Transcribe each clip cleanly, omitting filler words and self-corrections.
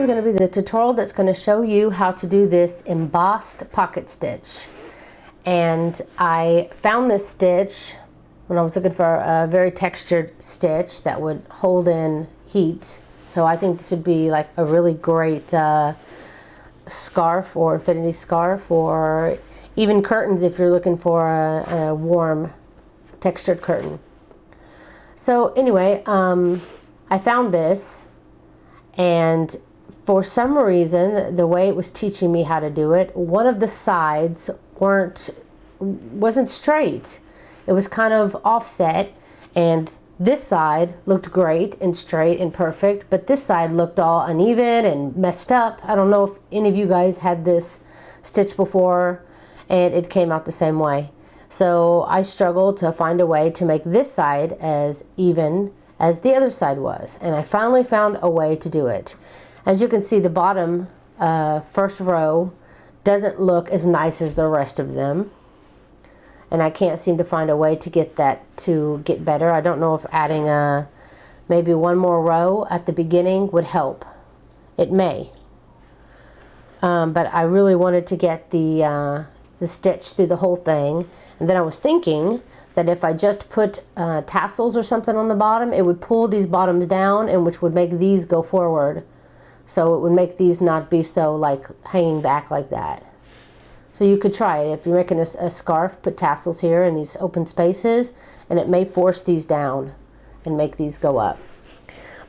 is going to be the tutorial that's going to show you how to do this embossed pocket stitch. And I found this stitch when I was looking for a very textured stitch that would hold in heat. So I think this would be like a really great scarf or infinity scarf, or even curtains if you're looking for a warm textured curtain. So anyway, I found this, and for some reason the way it was teaching me how to do it, one of the sides wasn't straight. It was kind of offset, and this side looked great and straight and perfect, but this side looked all uneven and messed up. I don't know if any of you guys had this stitch before and it came out the same way. So I struggled to find a way to make this side as even as the other side was, and I finally found a way to do it. As you can see, the bottom first row doesn't look as nice as the rest of them, and I can't seem to find a way to get that to get better. I don't know if adding maybe one more row at the beginning would help. It may, but I really wanted to get the stitch through the whole thing. And then I was thinking that if I just put tassels or something on the bottom, it would pull these bottoms down, and which would make these go forward. So it would make these not be so like hanging back like that. So you could try it. If you're making a scarf, put tassels here in these open spaces, and it may force these down and make these go up.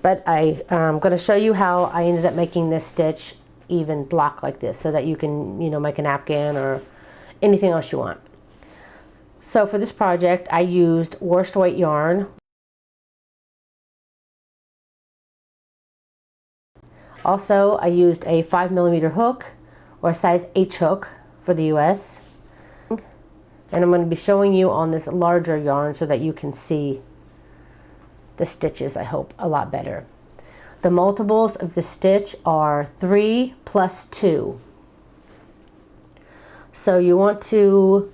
But I'm going to show you how I ended up making this stitch even block like this, so that you can, make a napkin or anything else you want. So for this project, I used worsted weight yarn. Also, I used a 5mm hook, or a size H hook for the US. And I'm going to be showing you on this larger yarn so that you can see the stitches, I hope, a lot better. The multiples of the stitch are 3 plus 2. So you want to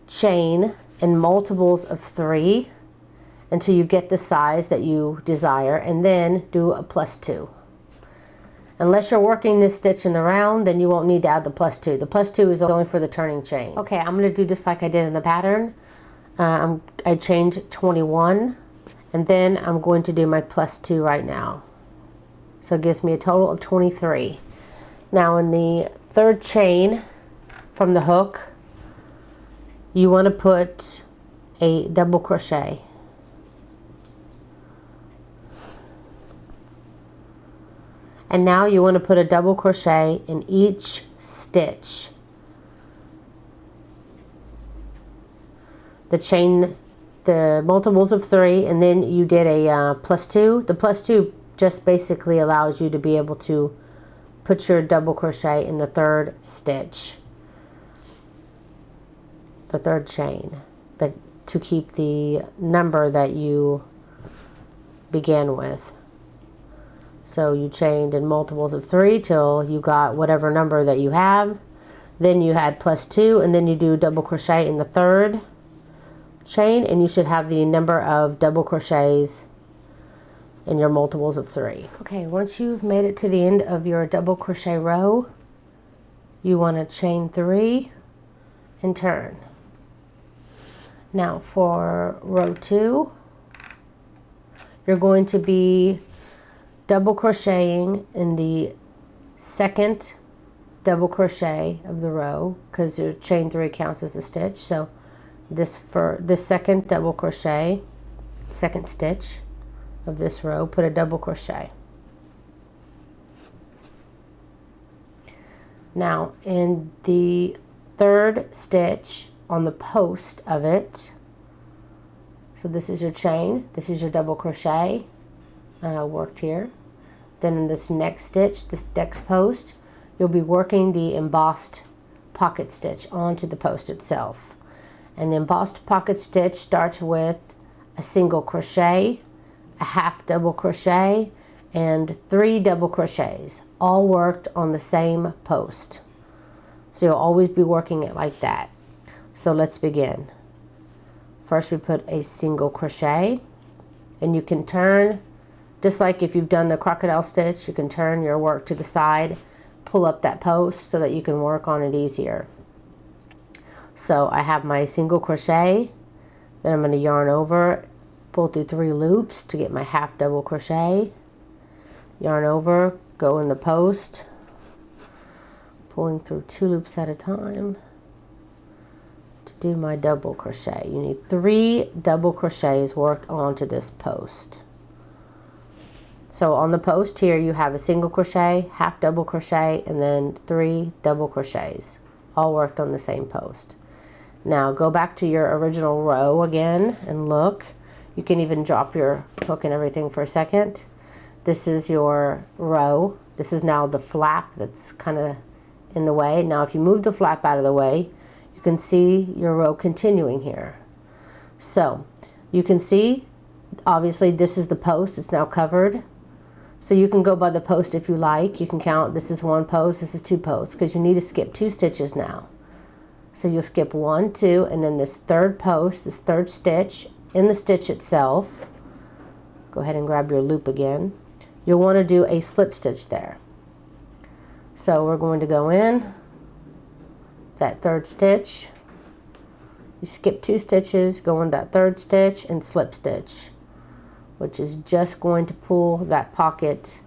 chain in multiples of 3 until you get the size that you desire, and then do a plus 2. Unless you're working this stitch in the round, then you won't need to add the plus 2. The plus 2 is only for the turning chain. Okay, I'm going to do just like I did in the pattern. I chained 21, and then I'm going to do my plus 2 right now. So it gives me a total of 23. Now in the third chain from the hook, you want to put a double crochet. And now you want to put a double crochet in each stitch. The multiples of 3, and then you did a plus 2. The plus 2 just basically allows you to be able to put your double crochet in the third stitch, the third chain, but to keep the number that you began with. So you chained in multiples of 3 till you got whatever number that you have. Then you had plus 2, and then you do double crochet in the third chain, and you should have the number of double crochets in your multiples of 3. Okay, once you've made it to the end of your double crochet row, you want to chain 3 and turn. Now for row 2, you're going to be double crocheting in the second double crochet of the row, because your chain 3 counts as a stitch. So for this second double crochet, second stitch of this row, put a double crochet. Now in the third stitch on the post of it, so this is your chain, this is your double crochet worked here. Then in this next stitch, this next post, you'll be working the embossed pocket stitch onto the post itself. And the embossed pocket stitch starts with a single crochet, a half double crochet, and 3 double crochets, all worked on the same post. So you'll always be working it like that. So let's begin. First we put a single crochet, and you can turn Just like if you've done the crocodile stitch, you can turn your work to the side, pull up that post so that you can work on it easier. So I have my single crochet, then I'm going to yarn over, pull through 3 loops to get my half double crochet, yarn over, go in the post, pulling through 2 loops at a time to do my double crochet. You need 3 double crochets worked onto this post. So on the post here you have a single crochet, half double crochet, and then 3 double crochets, all worked on the same post. Now go back to your original row again and look. You can even drop your hook and everything for a second. This is your row. This is now the flap that's kind of in the way. Now if you move the flap out of the way, you can see your row continuing here. So you can see, obviously this is the post, it's now covered. So you can go by the post if you like. You can count, this is 1 post, this is 2 posts, because you need to skip 2 stitches now. So you'll skip 1, 2, and then this 3rd post, this 3rd stitch in the stitch itself. Go ahead and grab your loop again. You'll want to do a slip stitch there. So we're going to go in that 3rd stitch. You skip 2 stitches, go in that 3rd stitch and slip stitch, which is just going to pull that pocket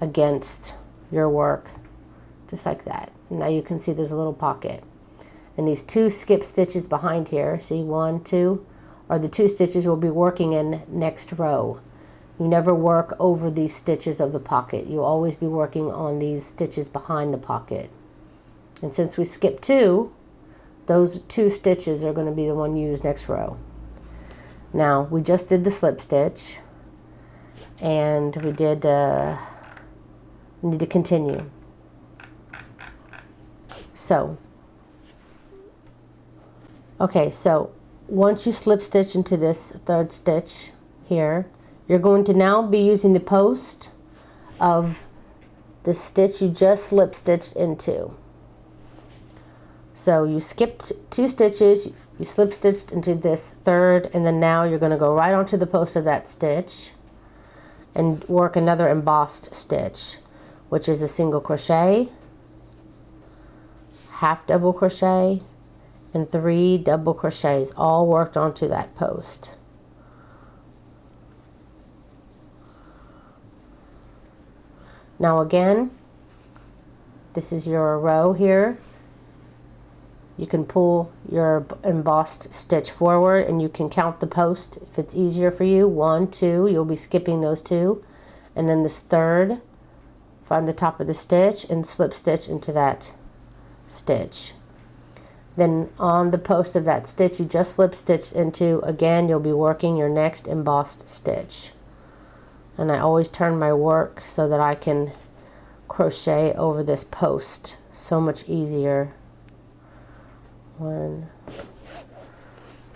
against your work, just like that. And now you can see there's a little pocket. And these 2 skip stitches behind here, see 1, 2, are the 2 stitches we'll be working in next row. You never work over these stitches of the pocket. You'll always be working on these stitches behind the pocket. And since we skipped 2, those 2 stitches are going to be the one used next row. Now we just did the slip stitch, and we did we need to continue. So okay, so once you slip stitch into this 3rd stitch here, you're going to now be using the post of the stitch you just slip stitched into. So you skipped 2 stitches, you slip stitched into this 3rd, and then now you're going to go right onto the post of that stitch and work another embossed stitch, which is a single crochet, half double crochet, and 3 double crochets, all worked onto that post. Now again, this is your row here. You can pull your embossed stitch forward and you can count the post if it's easier for you. 1, 2, you'll be skipping those 2. And then this 3rd, find the top of the stitch and slip stitch into that stitch. Then on the post of that stitch you just slip stitched into, again you'll be working your next embossed stitch. And I always turn my work so that I can crochet over this post. So much easier.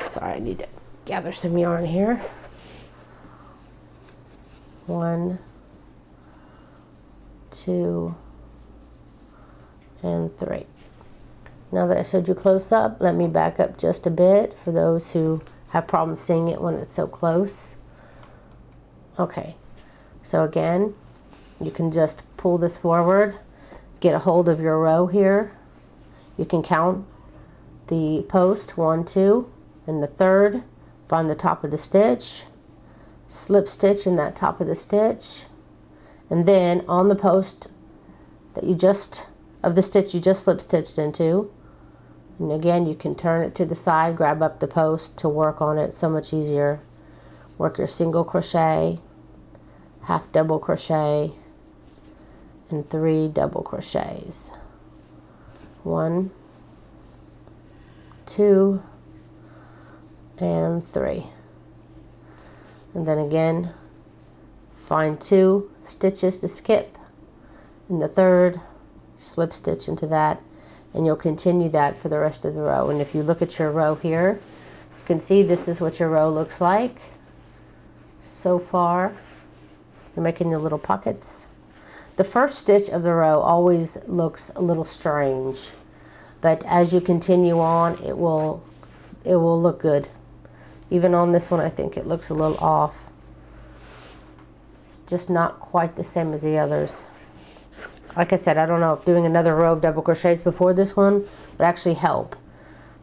Sorry, I need to gather some yarn here. 1, 2, and 3. Now that I showed you close up, let me back up just a bit for those who have problems seeing it when it's so close. Okay, so again, you can just pull this forward, get a hold of your row here. You can count the post, 1, 2, and the 3rd, find the top of the stitch, slip stitch in that top of the stitch, and then on the post that you just, of the stitch you just slip stitched into, and again you can turn it to the side, grab up the post to work on it, so much easier. Work your single crochet, half double crochet, and 3 double crochets. 1, 2, and 3. And then again, find 2 stitches to skip in the 3rd, slip stitch into that, and you'll continue that for the rest of the row. And if you look at your row here, you can see this is what your row looks like so far. You're making your little pockets. The first stitch of the row always looks a little strange, but as you continue on, it will look good. Even on this one, I think it looks a little off. It's just not quite the same as the others. Like I said, I don't know if doing another row of double crochets before this one would actually help.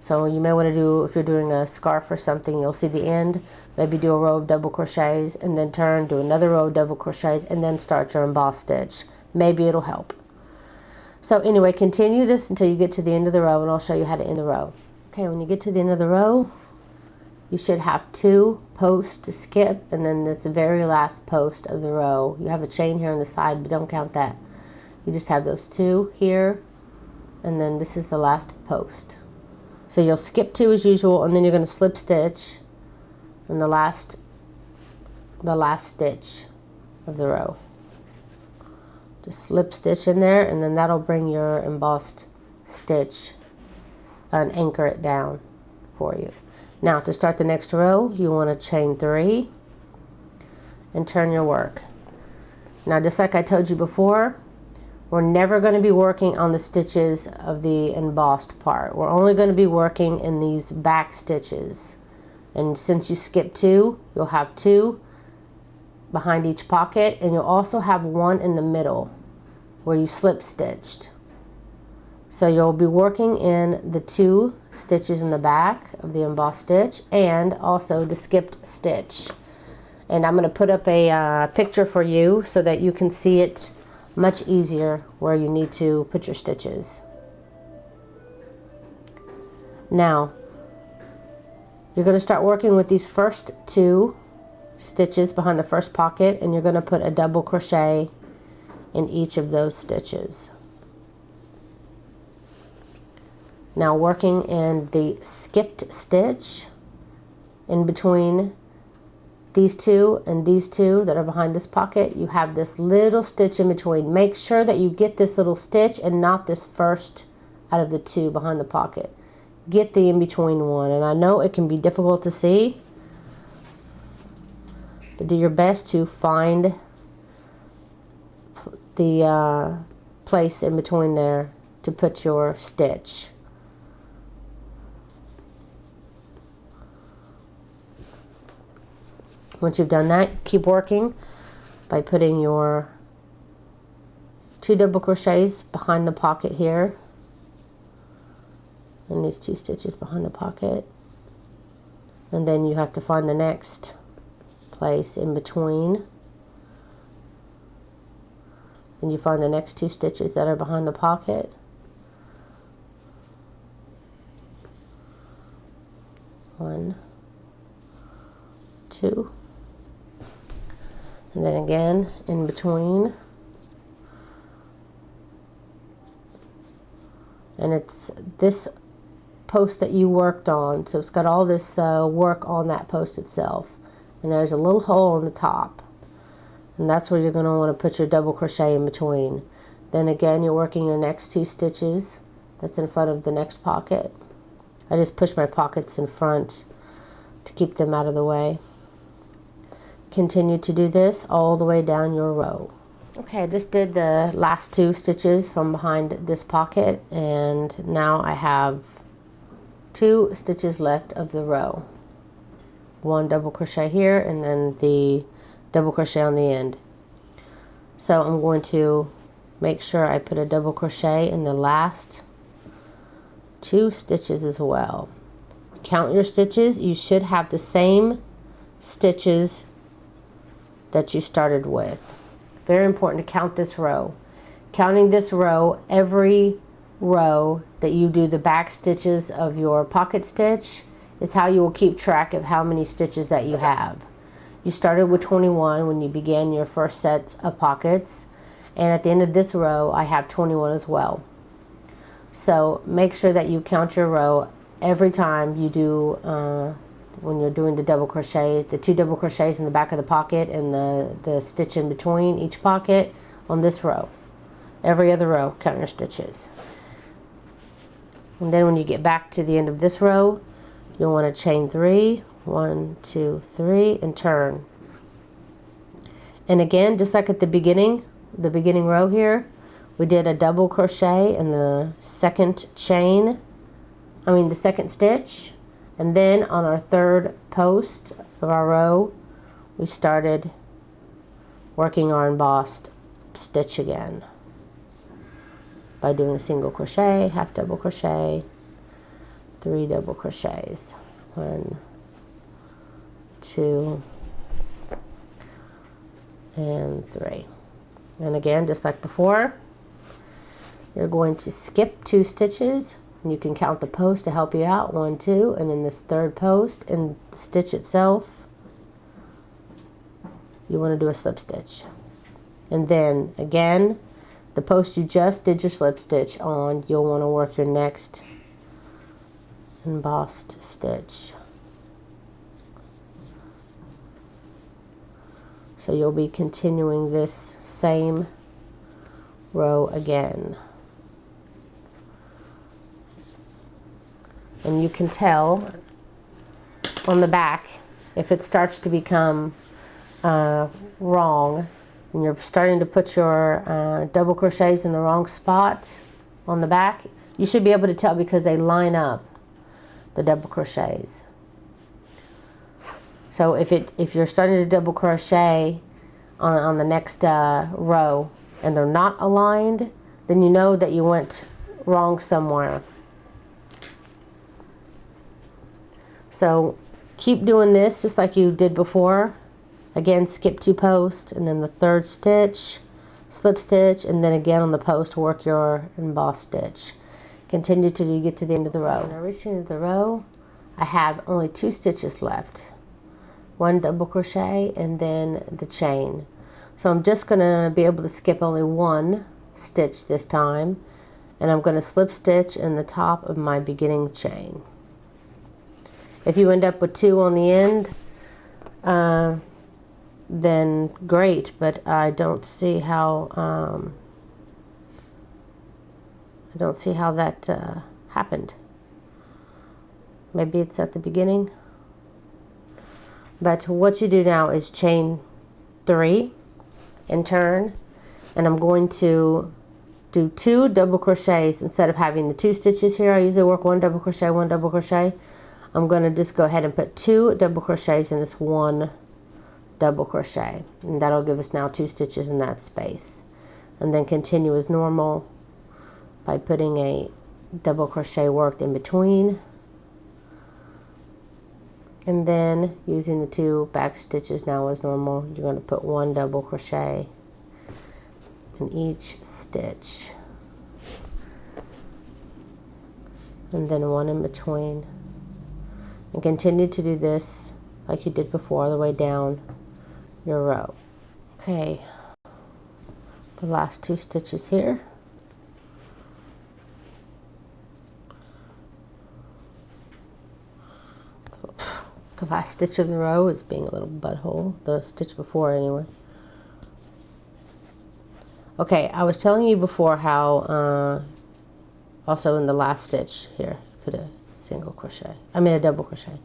So you may want to do, if you're doing a scarf or something, you'll see the end, maybe do a row of double crochets and then turn, do another row of double crochets and then start your embossed stitch. Maybe it'll help. So anyway, continue this until you get to the end of the row and I'll show you how to end the row. Okay, when you get to the end of the row, you should have 2 posts to skip, and then this very last post of the row. You have a chain here on the side, but don't count that. You just have those 2 here, and then this is the last post. So you'll skip 2 as usual, and then you're going to slip stitch in the last stitch of the row. Just slip stitch in there, and then that'll bring your embossed stitch and anchor it down for you. Now to start the next row, you want to chain 3 and turn your work. Now just like I told you before, we're never going to be working on the stitches of the embossed part. We're only going to be working in these back stitches. And since you skip 2, you'll have 2 behind each pocket, and you'll also have 1 in the middle where you slip stitched. So you'll be working in the 2 stitches in the back of the embossed stitch and also the skipped stitch. And I'm going to put up a picture for you so that you can see it much easier where you need to put your stitches. Now, you're going to start working with these first 2 stitches behind the first pocket, and you're going to put a double crochet in each of those stitches. Now working in the skipped stitch in between these 2 and these 2 that are behind this pocket, you have this little stitch in between. Make sure that you get this little stitch and not this first out of the 2 behind the pocket. Get the in between one, and I know it can be difficult to see, but do your best to find the place in between there to put your stitch. Once you've done that, keep working by putting your 2 double crochets behind the pocket here, and these 2 stitches behind the pocket, and then you have to find the next place in between, and you find the next 2 stitches that are behind the pocket, one, 2, and then again in between, and it's this post that you worked on, so it's got all this work on that post itself, and there's a little hole on the top, and that's where you're going to want to put your double crochet in between. Then again, you're working your next 2 stitches that's in front of the next pocket. I just push my pockets in front to keep them out of the way. Continue to do this all the way down your row. Okay, I just did the last 2 stitches from behind this pocket, and now I have 2 stitches left of the row. 1 double crochet here, and then the double crochet on the end. So I'm going to make sure I put a double crochet in the last 2 stitches as well. Count your stitches. You should have the same stitches that you started with. Very important to count this row. Counting this row, every row that you do the back stitches of your pocket stitch is how you will keep track of how many stitches that you have. You started with 21 when you began your first sets of pockets, and at the end of this row I have 21 as well. So make sure that you count your row every time you do when you're doing the double crochet, the 2 double crochets in the back of the pocket and the stitch in between each pocket on this row. Every other row, count your stitches. And then when you get back to the end of this row, you'll want to chain 3, 1, 2, 3, and turn. And again, just like at the beginning row here, we did a double crochet in the second stitch, and then on our 3rd post of our row, we started working our embossed stitch again by doing a single crochet, half double crochet, 3 double crochets, 1, 2, and 3. And again, just like before, you're going to skip 2 stitches, and you can count the post to help you out, 1, 2, and then this third post and the stitch itself, you want to do a slip stitch. And then again, the post you just did your slip stitch on, you'll want to work your next embossed stitch. So you'll be continuing this same row again. And you can tell on the back if it starts to become wrong and you're starting to put your double crochets in the wrong spot on the back. You should be able to tell because they line up, the double crochets. So if you're starting to double crochet on the next row and they're not aligned, then you know that you went wrong somewhere. So keep doing this just like you did before. Again, skip 2 posts, and then the third stitch, slip stitch, and then again on the post work your embossed stitch. Continue till you get to the end of the row. Now reaching the end of the row, I have only 2 stitches left. 1 double crochet and then the chain. So I'm just going to be able to skip only 1 stitch this time, and I'm going to slip stitch in the top of my beginning chain. If you end up with 2 on the end, then great, but I don't see how that happened. Maybe it's at the beginning. But what you do now is chain 3 and turn, and I'm going to do 2 double crochets instead of having the 2 stitches here. I usually work 1 double crochet, 1 double crochet. I'm going to just go ahead and put 2 double crochets in this 1 double crochet, and that'll give us now 2 stitches in that space, and then continue as normal by putting a double crochet worked in between, and then using the 2 back stitches now as normal. You're going to put 1 double crochet in each stitch, and then 1 in between, and continue to do this like you did before all the way down your row. Okay, the last 2 stitches here. The last stitch of the row is being a little butthole, the stitch before anyway. Okay, I was telling you before how also in the last stitch here, put a single crochet, a double crochet,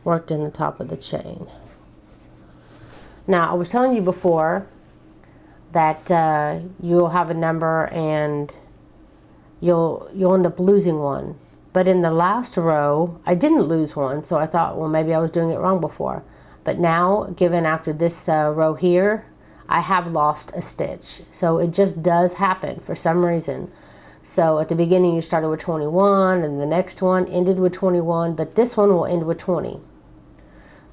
worked in the top of the chain. Now, I was telling you before that you'll have a number and you'll end up losing one. But in the last row, I didn't lose one, so I thought, well, maybe I was doing it wrong before. But now, given after this row here, I have lost a stitch. So it just does happen for some reason. So at the beginning, you started with 21, and the next one ended with 21, but this one will end with 20.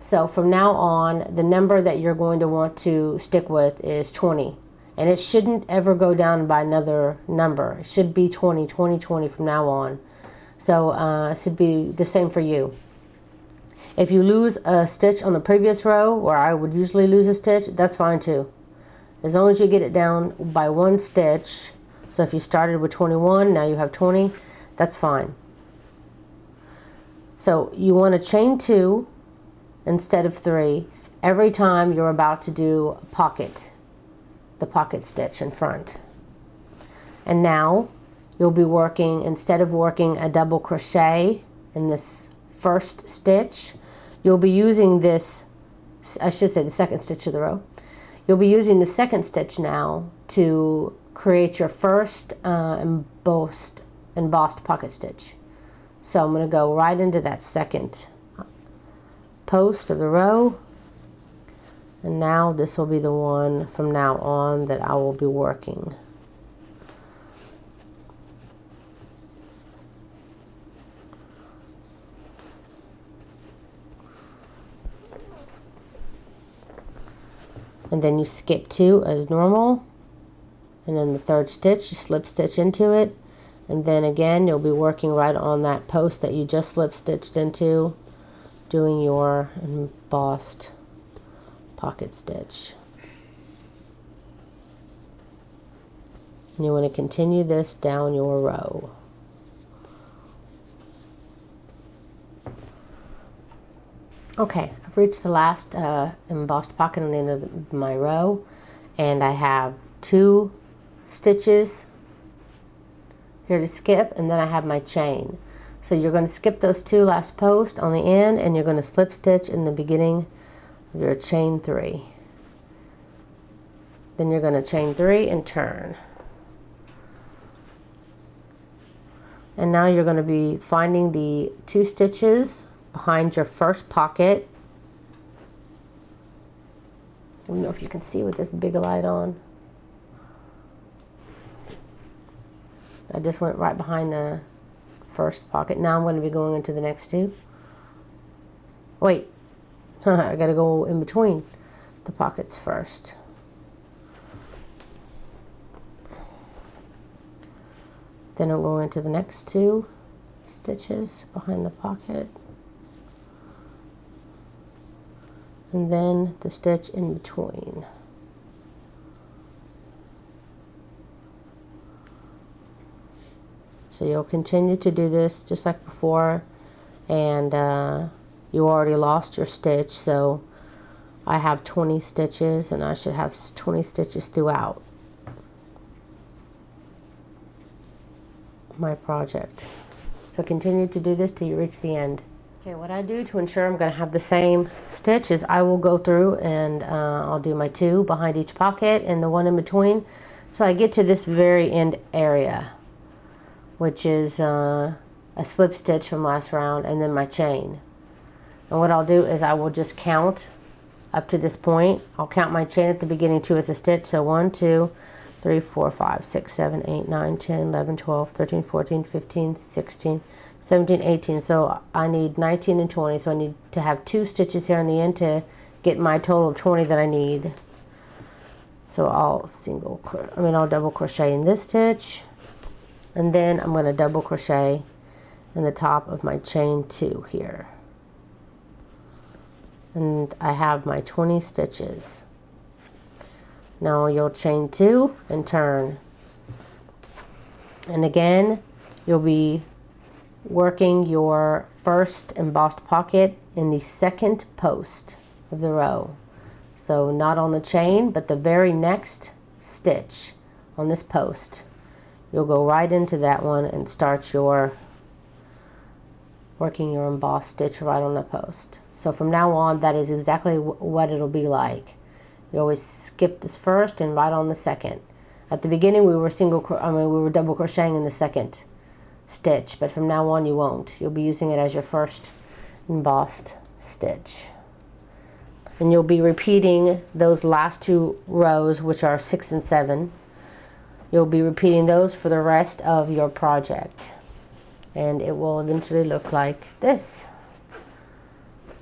So from now on, the number that you're going to want to stick with is 20. And it shouldn't ever go down by another number. It should be 20, 20, 20 from now on. So it should be the same for you. If you lose a stitch on the previous row, where I would usually lose a stitch, that's fine too. As long as you get it down by 1 stitch. So if you started with 21, now you have 20, that's fine. So you want to chain 2 instead of 3 every time you're about to do a pocket, the pocket stitch in front. And now you'll be working, instead of working a double crochet in this first stitch, you'll be using this, I should say the second stitch of the row. You'll be using the second stitch now to create your first embossed pocket stitch. So I'm going to go right into that second post of the row, And now this will be the one from now on that I will be working. And then you skip 2 as normal, and then the 3rd stitch you slip stitch into it, and then again you'll be working right on that post that you just slip stitched into, doing your embossed pocket stitch. And you want to continue this down your row. Okay, I've reached the last embossed pocket on the end of my row, and I have 2 stitches here to skip, and then I have my chain. So you're going to skip those 2 last posts on the end, and you're going to slip stitch in the beginning of your chain 3. Then you're going to chain 3 and turn. And now you're going to be finding the 2 stitches behind your first pocket. I don't know if you can see with this big light on. I just went right behind the first pocket. Now I'm going to be going into the next 2. Wait, I got to go in between the pockets first. Then I'll go into the next 2 stitches behind the pocket. And then the stitch in between. So you'll continue to do this just like before, and you already lost your stitch, so I have 20 stitches, and I should have 20 stitches throughout my project. So continue to do this till you reach the end. Okay, what I do to ensure I'm going to have the same stitch is I will go through and I'll do my 2 behind each pocket and the 1 in between. So I get to this very end area, which is a slip stitch from last round, and then my chain. And what I'll do is I will just count up to this point. I'll count my chain at the beginning 2 as a stitch. So 1, 2, 3, 4, 5, 6, 7, 8, 9, 10, 11, 12, 13, 14, 15, 16, 17, 18. So I need 19 and 20. So I need to have 2 stitches here in the end to get my total of 20 that I need. So I'll double crochet in this stitch, and then I'm going to double crochet in the top of my chain 2 here. And I have my 20 stitches. Now you'll chain 2 and turn. And again, you'll be working your first embossed pocket in the 2nd post of the row. So not on the chain, but the very next stitch on this post. You'll go right into that one and start working your embossed stitch right on the post. So from now on, that is exactly what it'll be like. You always skip this first and right on the second. At the beginning, we were double crocheting in the 2nd stitch, but from now on you won't. You'll be using it as your first embossed stitch. And you'll be repeating those last 2 rows, which are 6 and 7. You'll be repeating those for the rest of your project. And it will eventually look like this,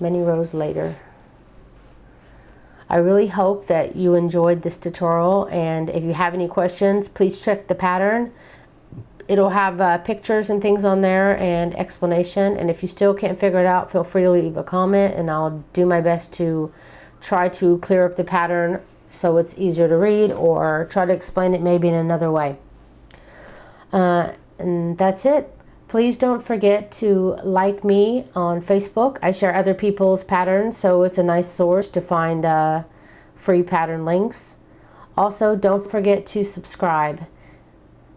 many rows later. I really hope that you enjoyed this tutorial, and if you have any questions, please check the pattern. It'll have pictures and things on there and explanation, and if you still can't figure it out, feel free to leave a comment and I'll do my best to try to clear up the pattern so it's easier to read, or try to explain it maybe in another way. And that's it. Please don't forget to like me on Facebook. I share other people's patterns, so it's a nice source to find free pattern links. Also, don't forget to subscribe.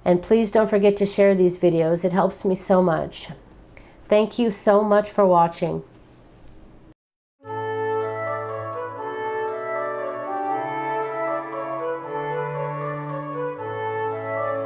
And please don't forget to share these videos. It helps me so much. Thank you so much for watching.